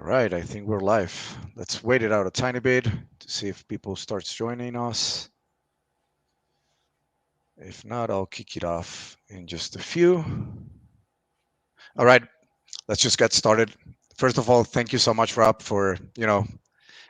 right, I think we're live. Let's wait it out a tiny bit to see if people starts joining us. If not, I'll kick it off in just a few. All right, let's just get started. First of all, thank you so much, Rob, for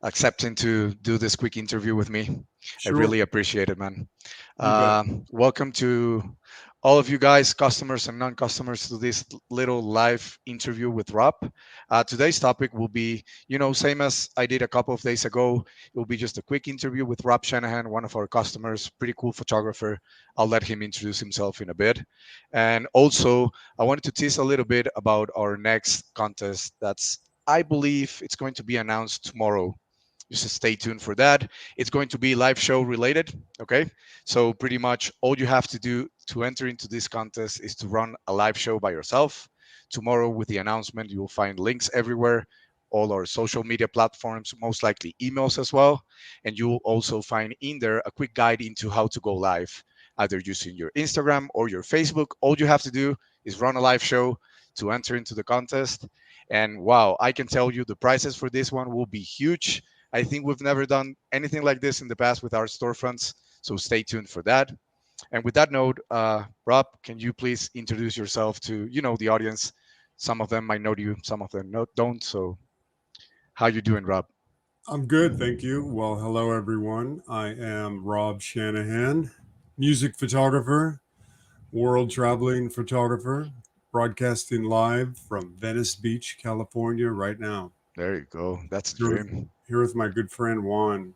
accepting to do this quick interview with me. I Sure, really appreciate it, man. you bet. Welcome to all of you guys, customers and non-customers, to this little live interview with Rob. Today's topic will be, same as I did a couple of days ago. It will be just a quick interview with Rob Shanahan, one of our customers, pretty cool photographer. I'll let him introduce himself in a bit. And also, I wanted to tease a little bit about our next contest. I believe it's going to be announced tomorrow. Just stay tuned for that. It's going to be live show related. Okay. So pretty much all you have to do to enter into this contest is to run a live show by yourself. Tomorrow, with the announcement, you will find links everywhere, all our social media platforms, most likely emails as well. And you will also find in there a quick guide into how to go live, either using your Instagram or your Facebook. All you have to do is run a live show to enter into the contest. And wow, I can tell you the prices for this one will be huge. I think we've never done anything like this in the past with our storefronts, so stay tuned for that. And with that note, Rob, can you please introduce yourself to the audience? Some of them might know you, some of them don't. So, how you doing, Rob? I'm good, thank you. Well, hello everyone. I am Rob Shanahan, music photographer, world traveling photographer, broadcasting live from Venice Beach, California right now. There you go. That's the Here with, dream. here with my good friend Juan.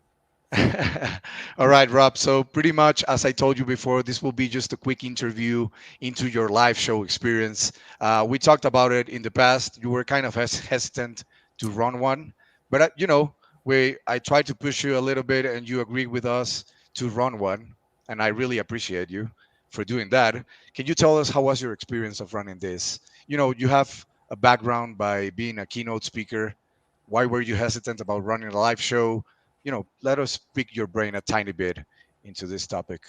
All right, Rob. So pretty much, as I told you before, this will be just a quick interview into your live show experience. We talked about it in the past. You were kind of hesitant to run one, but we I tried to push you a little bit, and you agreed with us to run one, and I really appreciate you for doing that. Can you tell us how was your experience of running this? You have a background by being a keynote speaker. Why were you hesitant about running a live show? Let us pick your brain a tiny bit into this topic.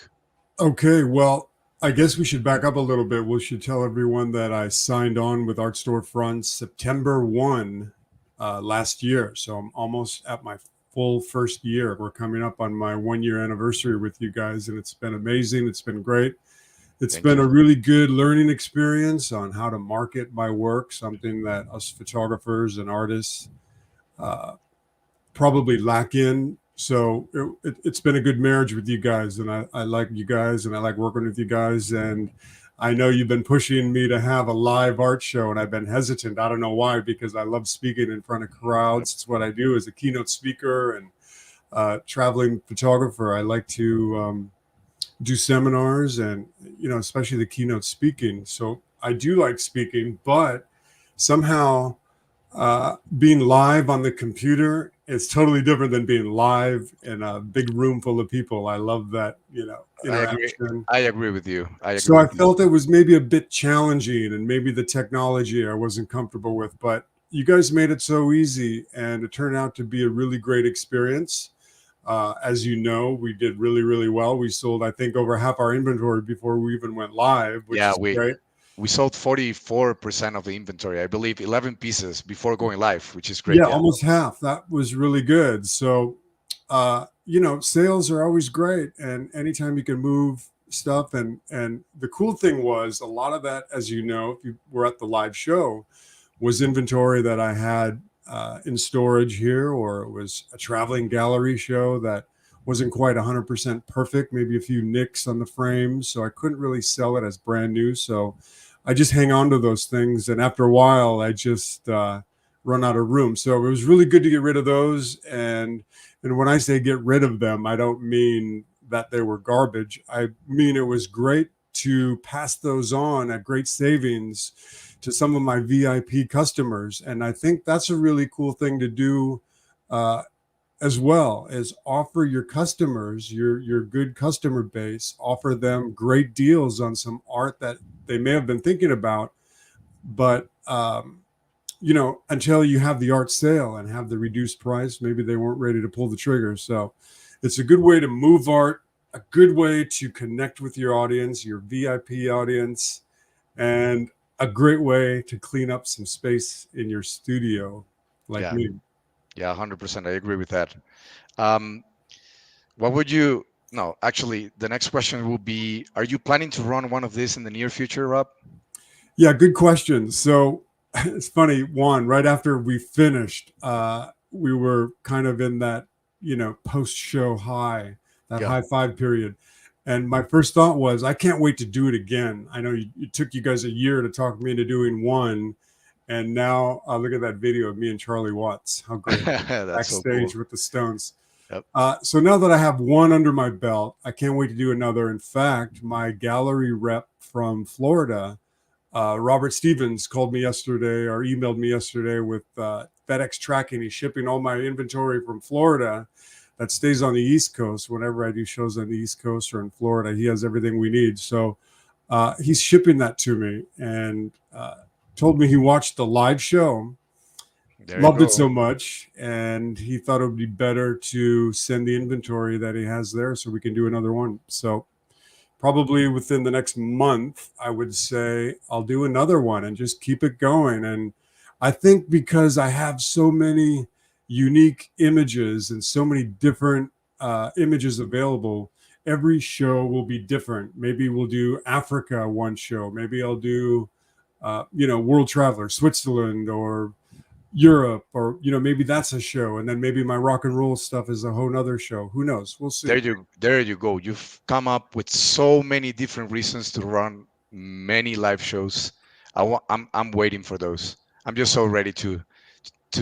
Okay, well, I guess we should back up a little bit. We should tell everyone that I signed on with Art Storefront September 1 last year. So I'm almost at my full first year. We're coming up on my 1 year anniversary with you guys, and it's been amazing. It's been great. It's Thank been you. a really good learning experience on how to market my work, something that us photographers and artists uh, probably lack in. So it's been a good marriage with you guys, and I like you guys, and I like working with you guys. And I know you've been pushing me to have a live art show, and I've been hesitant. I don't know why, because I love speaking in front of crowds. It's what I do as a keynote speaker and traveling photographer. I like to do seminars, and especially the keynote speaking. So I do like speaking, but somehow being live on the computer is totally different than being live in a big room full of people. I love that, I agree. interaction. I agree with you. I So agree I with you. felt it was maybe a bit challenging, and maybe the technology I wasn't comfortable with, but you guys made it so easy, and it turned out to be a really great experience. As you know, we did really, really well. We sold, I think, over half our inventory before we even went live, which Yeah, is great. we sold 44% of the inventory. I believe 11 pieces before going live, which is great. Yeah, Yeah. almost half. That was really good. So, sales are always great, and anytime you can move stuff, and the cool thing was a lot of that, as you know, if you were at the live show, was inventory that I had in storage here, or it was a traveling gallery show that wasn't quite 100% perfect, maybe a few nicks on the frames, so I couldn't really sell it as brand new. So I just hang on to those things, and after a while, I just run out of room. So it was really good to get rid of those. And when I say get rid of them, I don't mean that they were garbage. I mean it was great to pass those on at great savings to some of my VIP customers. And I think that's a really cool thing to do uh, as well, as offer your customers, your good customer base, offer them great deals on some art that they may have been thinking about, but until you have the art sale and have the reduced price, maybe they weren't ready to pull the trigger. So it's a good way to move art, a good way to connect with your audience, your VIP audience, and a great way to clean up some space in your studio. like Yeah, me. yeah, 100%. I agree with that. Um, what would you? No, actually, the next question will be: are you planning to run one of these in the near future, Rob? Yeah, good question. So it's funny, Juan, right after we finished, we were kind of in that, post show high, that Yeah. high five period. And my first thought was, I can't wait to do it again. I know it took you guys a year to talk me into doing one. And now look at that video of me and Charlie Watts. How great. That's so Backstage cool. with the Stones. Yep. So now that I have one under my belt, I can't wait to do another. In fact, my gallery rep from Florida, Robert Stevens, called me yesterday or emailed me yesterday with FedEx tracking. He's shipping all my inventory from Florida that stays on the East Coast. Whenever I do shows on the East Coast or in Florida, he has everything we need. So he's shipping that to me and told me he watched the live show, There you loved it go. so much, and he thought it would be better to send the inventory that he has there so we can do another one. So probably within the next month, I would say I'll do another one and just keep it going. And I think because I have so many unique images and so many different images available, every show will be different. Maybe we'll do Africa one show. Maybe I'll do, World Traveler, Switzerland, or Europe, or maybe that's a show, and then maybe my rock and roll stuff is a whole nother show. Who knows? We'll see. There you go. You've come up with so many different reasons to run many live shows. I'm waiting for those. I'm just so ready to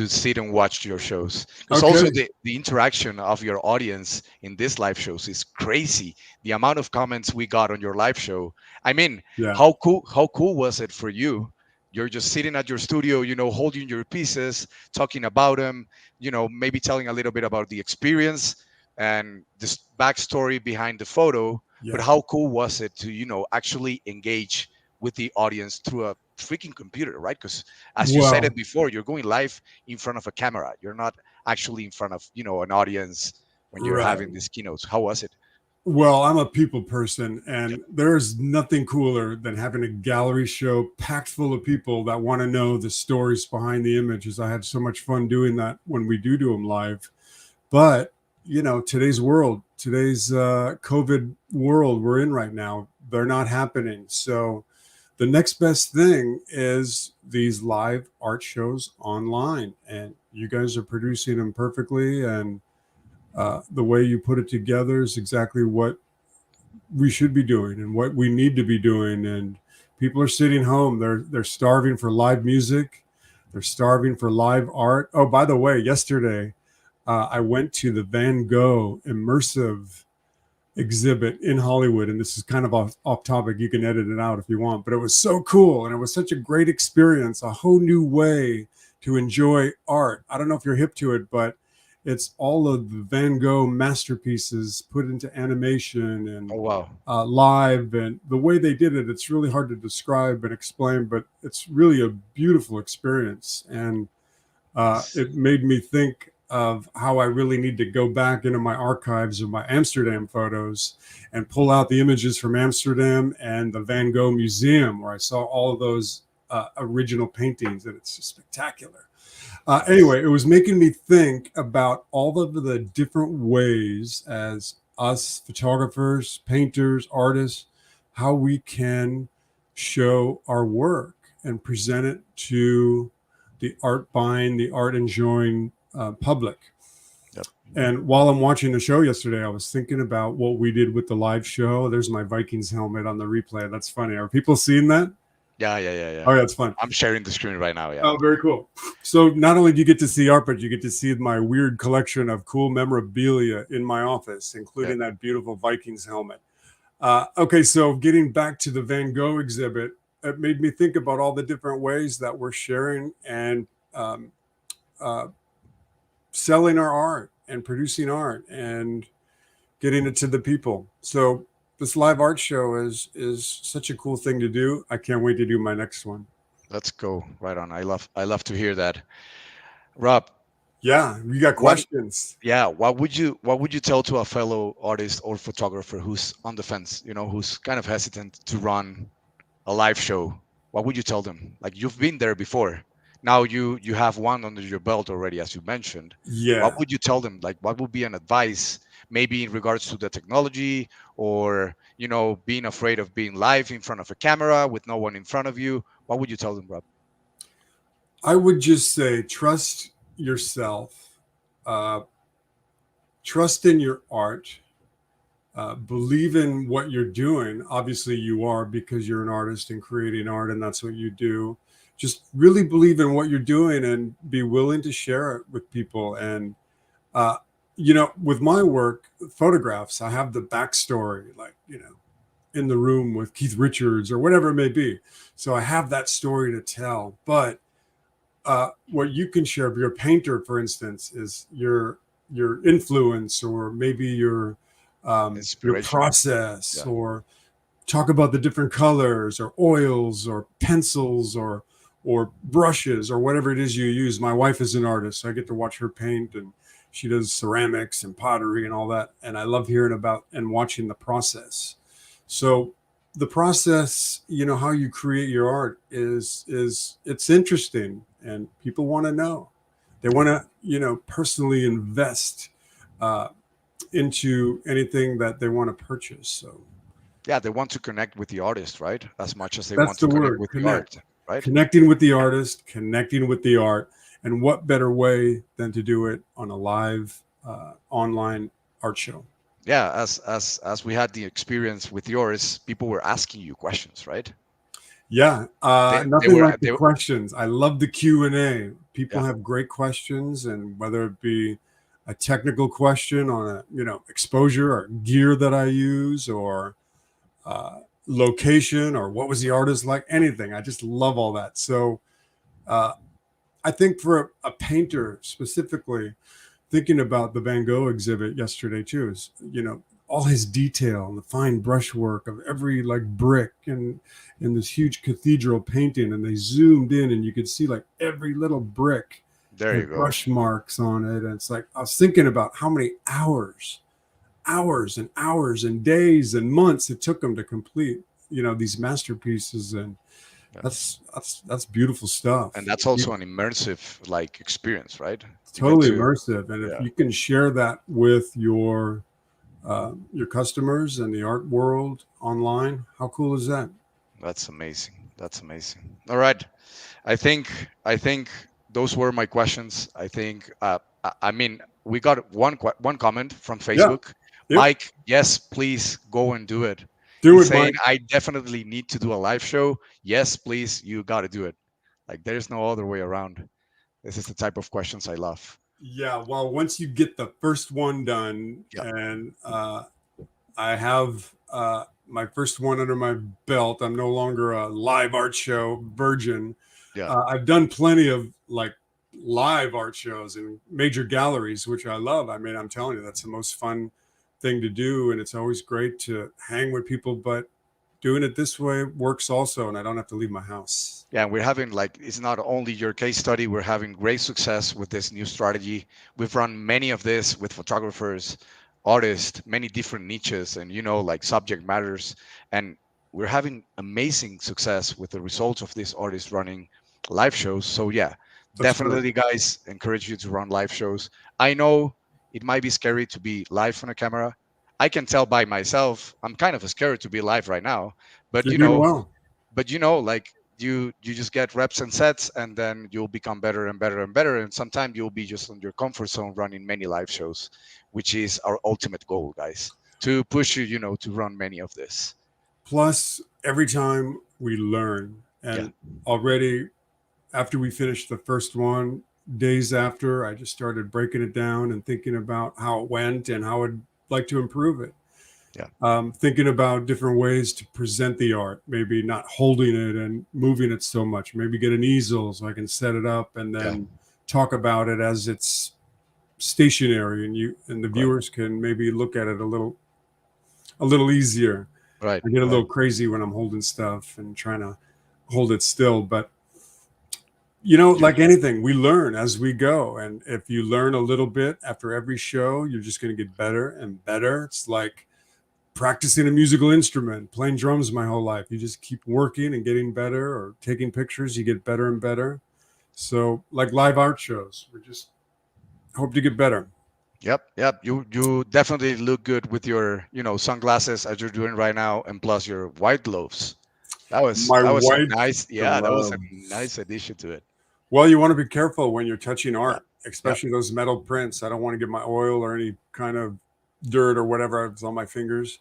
sit and watch your shows, because also Okay. the interaction of your audience in these live shows is crazy. The amount of comments we got on your live show, I mean, Yeah. how cool was it for you? You're just sitting at your studio, holding your pieces, talking about them, maybe telling a little bit about the experience and this backstory behind the photo. But Yeah. how cool was it to actually engage with the audience through a freaking computer, right? Because as you said it Well, before, you're going live in front of a camera. You're not actually in front of an audience when you're right. having these keynotes. How was it? Well, I'm a people person, and there's nothing cooler than having a gallery show packed full of people that want to know the stories behind the images. I had so much fun doing that when we do them live. But, today's world, today's COVID world we're in right now, they're not happening. So the next best thing is these live art shows online. And you guys are producing them perfectly. And the way you put it together is exactly what we should be doing and what we need to be doing. And people are sitting home. They're starving for live music. They're starving for live art. Oh, by the way, yesterday I went to the Van Gogh immersive exhibit in Hollywood, and this is kind of off topic. You can edit it out if you want, but it was so cool, and it was such a great experience. A whole new way to enjoy art. I don't know if you're hip to it, but it's all of the Van Gogh masterpieces put into animation and Oh wow. live, and the way they did it, it's really hard to describe and explain, but it's really a beautiful experience. And Nice. it made me think of how I really need to go back into my archives of my Amsterdam photos and pull out the images from Amsterdam and the Van Gogh Museum, where I saw all of those original paintings, and it's just spectacular. Nice. Anyway, it was making me think about all of the different ways as us photographers, painters, artists, how we can show our work and present it to the art buying, the art enjoying public. Yep. And while I'm watching the show yesterday, I was thinking about what we did with the live show. There's my Vikings helmet on the replay. That's funny. Are people seeing that? Yeah, yeah, yeah, Oh, yeah. yeah, it's fun. I'm sharing the screen right now. Yeah. Oh, very cool. So not only do you get to see art, but you get to see my weird collection of cool memorabilia in my office, Yeah. including that beautiful Vikings helmet. Okay, so getting back to the Van Gogh exhibit, it made me think about all the different ways that we're sharing and uh, selling our art and producing art and getting it to the people. So this live art show is such a cool thing to do. I can't wait to do my next one. Let's go. Right on. I love to hear that. Rob, Yeah, you got what questions? yeah, what would you tell to a fellow artist or photographer who's on the fence, who's kind of hesitant to run a live show? What would you tell them? Like, you've been there before. Now you have one under your belt already, as you mentioned. What Yeah. would you tell them? Like, what would be an advice, maybe in regards to the technology, or being afraid of being live in front of a camera with no one in front of you? What would you tell them, Rob? I would just say trust yourself, uh, trust in your art, believe in what you're doing. Obviously, you are because you're an artist and creating art, and that's what you do. Just really believe in what you're doing and be willing to share it with people. And, uh, with my work, photographs, I have the backstory, like, in the room with Keith Richards or whatever it may be. So I have that story to tell. But what you can share, if you're a painter, for instance, is your influence, or maybe your Inspiration. process, Yeah. or talk about the different colors or oils or pencils or brushes or whatever it is you use. My wife is an artist, so I get to watch her paint, and she does ceramics and pottery and all that, and I love hearing about and watching the process. So the process, how you create your art is it's interesting, and people want to know. They want to, personally invest uh, into anything that they want to purchase. So Yeah, they want to connect with the artist, right? As much as they that's want to the connect word, with the connect. art, right? Connecting with the artist, connecting with the art. And what better way than to do it on a live online art show? Yeah, as we had the experience with yours, people were asking you questions, right? Yeah, They nothing were like the questions. I love the Q&A. People yeah, have great questions, and whether it be a technical question on a exposure or gear that I use, or uh, location, or what was the artist like, anything. I just love all that. So uh, I think for a painter specifically, thinking about the Van Gogh exhibit yesterday too, is all his detail and the fine brushwork of every like brick and in this huge cathedral painting, and they zoomed in and you could see like every little brick there you had go. brush marks on it. And it's like I was thinking about how many hours and hours and days and months it took them to complete these masterpieces. And Yeah. that's beautiful And stuff. that's also an immersive like experience, right? Even Totally to immersive. And if yeah, you can share that with your customers and the art world online, how cool is that? that's amazing. That's amazing. All right. I think those were my questions. I think I mean we got one comment from Yeah. Facebook. Yep. Mike, yes, please go and do it. Do He's it, saying Mike. I definitely need to do a live show. Yes, please, you got to do it. Like there's no other way around. This is the type of questions I love. Yeah. Well, once you get the first one done, Yeah, and I have my first one under my belt, I'm no longer a live art show virgin. yeah. I've done plenty of like live art shows in major galleries, which I love. I mean, I'm telling you, that's the most fun thing to do. And it's always great to hang with people, but doing it this way works also. And I don't have to leave my house. Yeah, and we're having like it's not only your case study, we're having great success with this new strategy. We've run many of this with photographers, artists, many different niches and like subject matters. And we're having amazing success with the results of these artists running live shows. So yeah, That's great. definitely guys, encourage you to run live shows. I know it might be scary to be live on a camera. I can tell by myself, I'm kind of scared to be live right now, but You're doing well. like you just get reps and sets, and then you'll become better and better and better, and sometimes you'll be just on your comfort zone running many live shows, which is our ultimate goal, guys, to push you to run many of this. Plus, every time we learn, Yeah, and already after we finished the first one, days after, I just started breaking it down and thinking about how it went and how I'd like to improve it. yeah, Thinking about different ways to present the art, maybe not holding it and moving it so much, maybe get an easel so I can set it up and yeah. then talk about it as it's stationary, and you and the Right, viewers can maybe look at it a little easier. right, I get a right. little crazy when I'm holding stuff and trying to hold it still, but You, like anything, we learn as we go. And if you learn a little bit after every show, you're just going to get better and better. It's like practicing a musical instrument, playing drums my whole life. You just keep working and getting better, or taking pictures, you get better and better. So, like live art shows, we just hope to get better. Yep, yep. You definitely look good with your, sunglasses as you're doing right now, and plus your white gloves. That was My that was a white nice, yeah, that was a gloves. nice addition to it. Well, you want to be careful when you're touching Yeah, art, yep, especially those metal prints. I don't want to get my oil or any kind of dirt or whatever is on my fingers.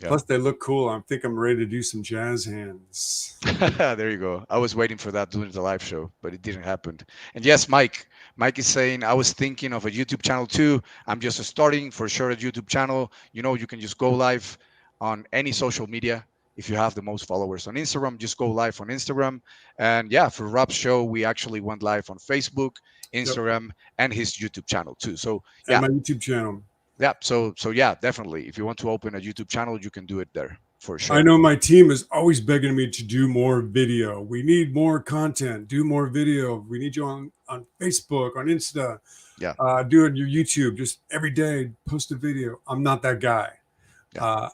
yep. Plus, they look cool. I think I'm ready to do some jazz hands. There you go. I was waiting for that during the live show, but it didn't happen. And yes, Mike. Mike is saying I was thinking of a YouTube channel too. I'm just starting for sure a YouTube channel. You can just go live on any social media. If you have the most followers on Instagram, just go live on Instagram. And yeah, for Rob's show, we actually went live on Facebook, Yep. Instagram, and his YouTube channel too. So And yeah, my YouTube channel. yeah. So yeah, definitely. If you want to open a YouTube channel, you can do it there for I sure. know my team is always begging me to do more video. We need more content. Do more video. We need you on Facebook, on Insta. Yeah, Do it on your YouTube. Just every day, post a video. I'm not that guy. yeah. Uh,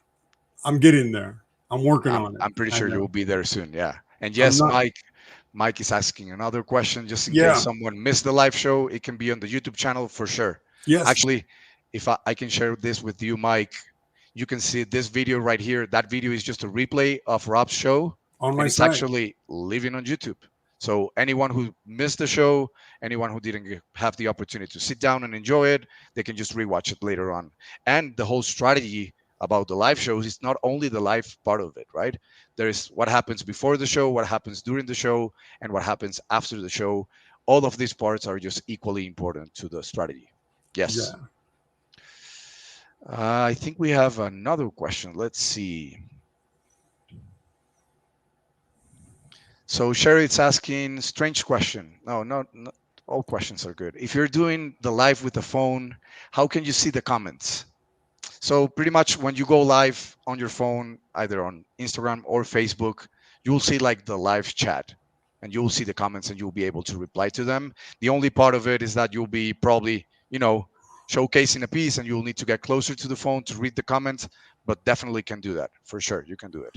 I'm getting there. I'm working I'm on it. I'm pretty I sure you know. will be there soon. Yeah. And I'm yes, not. Mike is asking another question just in case Yeah. someone missed the live show. It can be on the YouTube channel for sure. Yes. Actually, if I can share this with you, Mike, you can see this video right here. That video is just a replay of Rob's show, On and my it's site. actually living on YouTube. So anyone who missed the show, anyone who didn't have the opportunity to sit down and enjoy it, they can just rewatch it later on. And the whole strategy about the live shows is not only the live part of it, right? There's what happens before the show, what happens during the show, and what happens after the show. All of these parts are just equally important to the strategy. Yes. Yeah. I think we have another question. Let's see. So Sherry's asking strange question. No, not all questions are good. If you're doing the live with the phone, how can you see the comments? So pretty much when you go live on your phone, either on Instagram or Facebook, you'll see like the live chat and you'll see the comments and you'll be able to reply to them. The only part of it is that you'll be probably, showcasing a piece and you'll need to get closer to the phone to read the comments, but definitely can do that for sure. You can do it.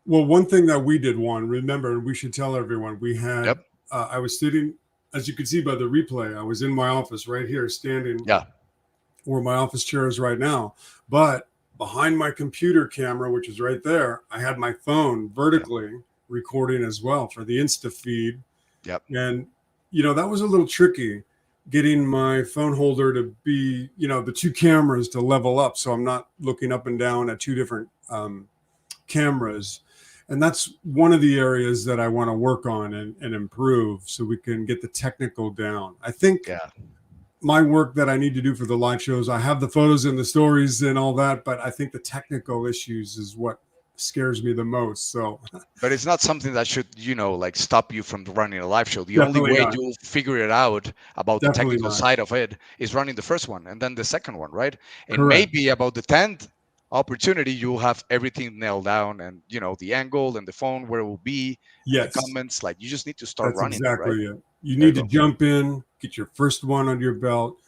Well, one thing that we did, remember, we should tell everyone, we had, Yep. I was sitting, as you can see by the replay, I was in my office right here, standing Yeah. where my office chair is right now. But behind my computer camera, which is right there, I had my phone Yep. vertically recording as well for the Insta feed. Yep. And, that was a little tricky getting my phone holder to be, the two cameras to level up. So I'm not looking up and down at two different cameras. And that's one of the areas that I want to work on and improve so we can get the technical down. I think Yeah. my work that I need to do for the live shows, I have the photos and the stories and all that, but I think the technical issues is what scares me the most. So But it's not something that should, like stop you from running a live show. The only definitely way not. you'll figure it out about the Definitely technical not. side of it is running the first one and then the second one, right? And Correct. maybe about the 10th opportunity, you'll have everything nailed down and, the angle and the phone where it will be and the Yes, comments. Like you just need to start that's running it, right? exactly it. You There you need to go. jump in, get your first one under your belt.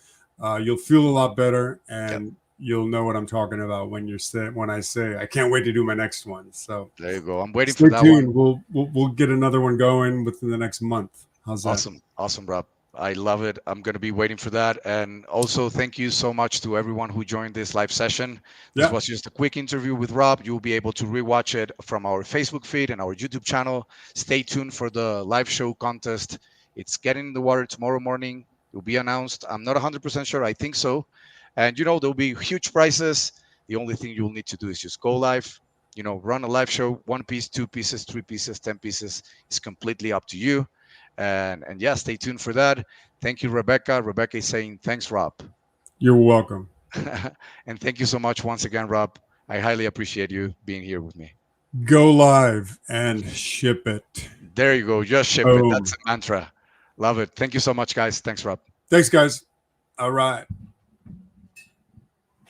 You'll feel a lot better, Yep. and you'll know what I'm talking about when I say I can't wait to do my next one. So There you go. I'm waiting for stay that one. tuned. We'll get another one going within the next month. How's that? Awesome. Awesome, Rob. I love it. I'm going to be waiting for that. And also, thank you so much to everyone who joined this live session. This Yeah, was just a quick interview with Rob. You'll be able to rewatch it from our Facebook feed and our YouTube channel. Stay tuned for the live show contest. It's getting in the water tomorrow morning. It will be announced. I'm not 100% sure. I think so. And, there'll be huge prizes. The only thing you'll need to do is just go live, run a live show, one piece, two pieces, three pieces, 10 pieces. It's completely up to you. And yeah, stay tuned for that. Thank you, Rebecca. Rebecca is saying thanks, Rob. you're welcome. And thank you so much once again, Rob. I highly appreciate you being here with me. Go live and ship it. There you go. Just ship it. That's Boom. a mantra. Love it. Thank you so much, guys. Thanks, Rob. Thanks, guys. All right.